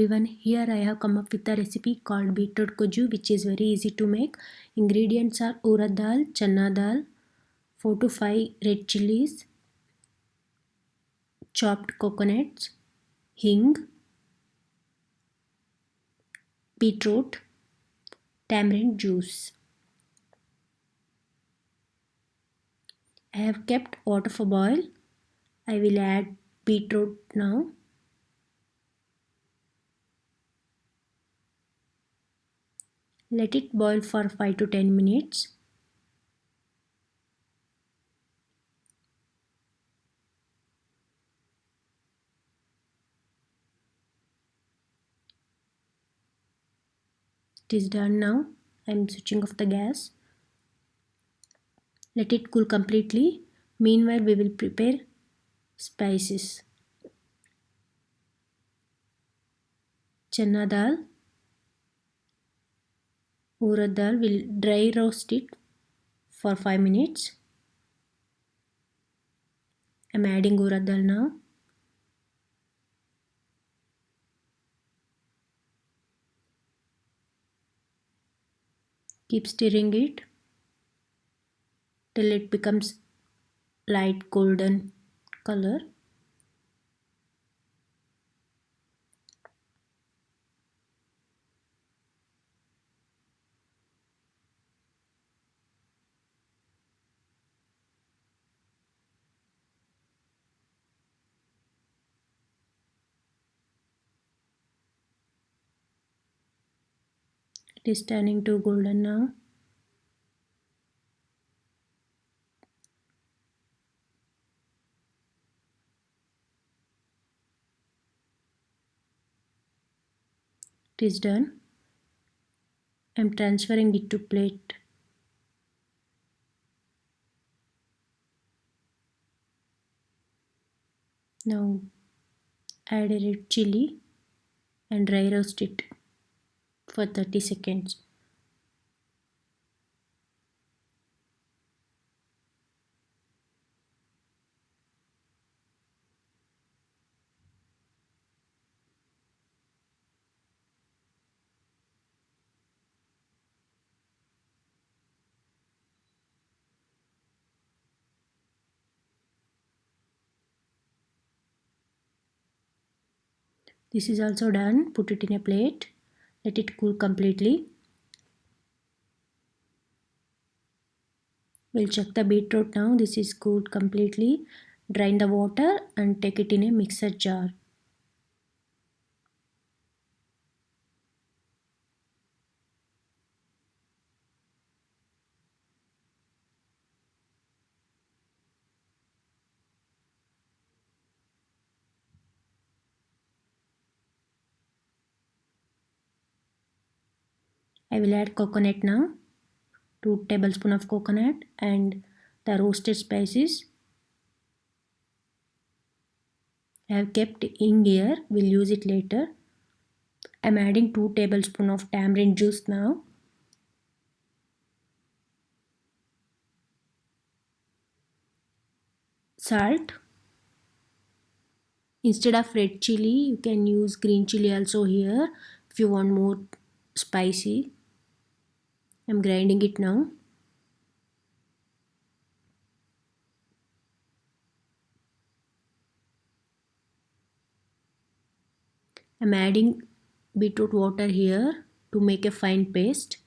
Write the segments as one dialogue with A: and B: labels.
A: everyone, here I have come up with a recipe called Beetroot Gojju, which is very easy to make. Ingredients are Urad dal, Channa dal, 4 to 5 red chillies, chopped coconuts, Hing, beetroot, tamarind juice. I have kept water for boil. I will add beetroot now. Let it boil for 5 to 10 minutes. It is done now. I am switching off the gas. Let it cool completely. Meanwhile, we will prepare spices. Channa dal, urad dal, will dry roast it for 5 minutes. I am adding urad dal now. Keep stirring it till it becomes light golden color. It is turning to golden now. It is done. I am transferring it to plate. Now add a red chilli and dry roast it for 30 seconds. This is also done. Put it in a plate. Let it cool completely. We'll check the beetroot now. This is cooled completely. Drain the water and take it in a mixer jar. I will add coconut now. 2 tablespoons of coconut and the roasted spices. I have kept Hing here. We'll use it later. I'm adding 2 tablespoons of tamarind juice now. Salt. Instead of red chili, you can use green chili also here if you want more spicy. I'm grinding it now. I'm adding beetroot water here to make a fine paste.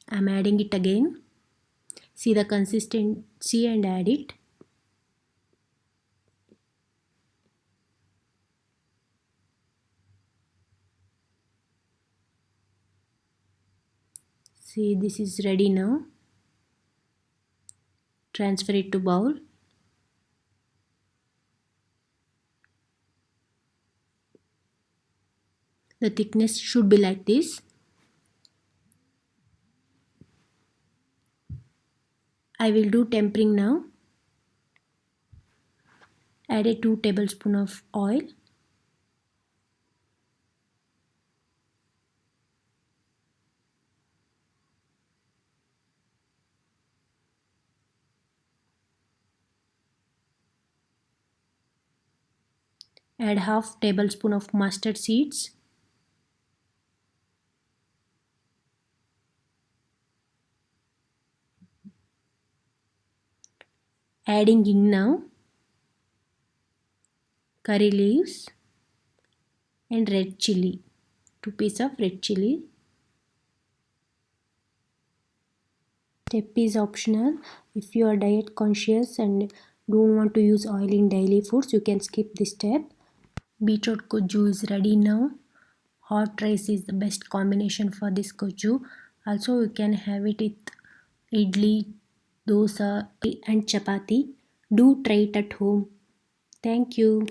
A: I'm adding it again. See the consistency and add it. See, this is ready now. Transfer it to bowl. The thickness should be like this. I will do tempering now. Add a 2 tablespoons of oil. Add half tablespoon of mustard seeds. Adding Hing now, curry leaves and red chilli, 2 pieces of red chilli. Step is optional. If you are diet conscious and don't want to use oil in daily foods, you can skip this step. Beetroot Gojju is ready now. Hot rice is the best combination for this Gojju. Also you can have it with idli, dosa and chapati. Do try it at home. Thank you.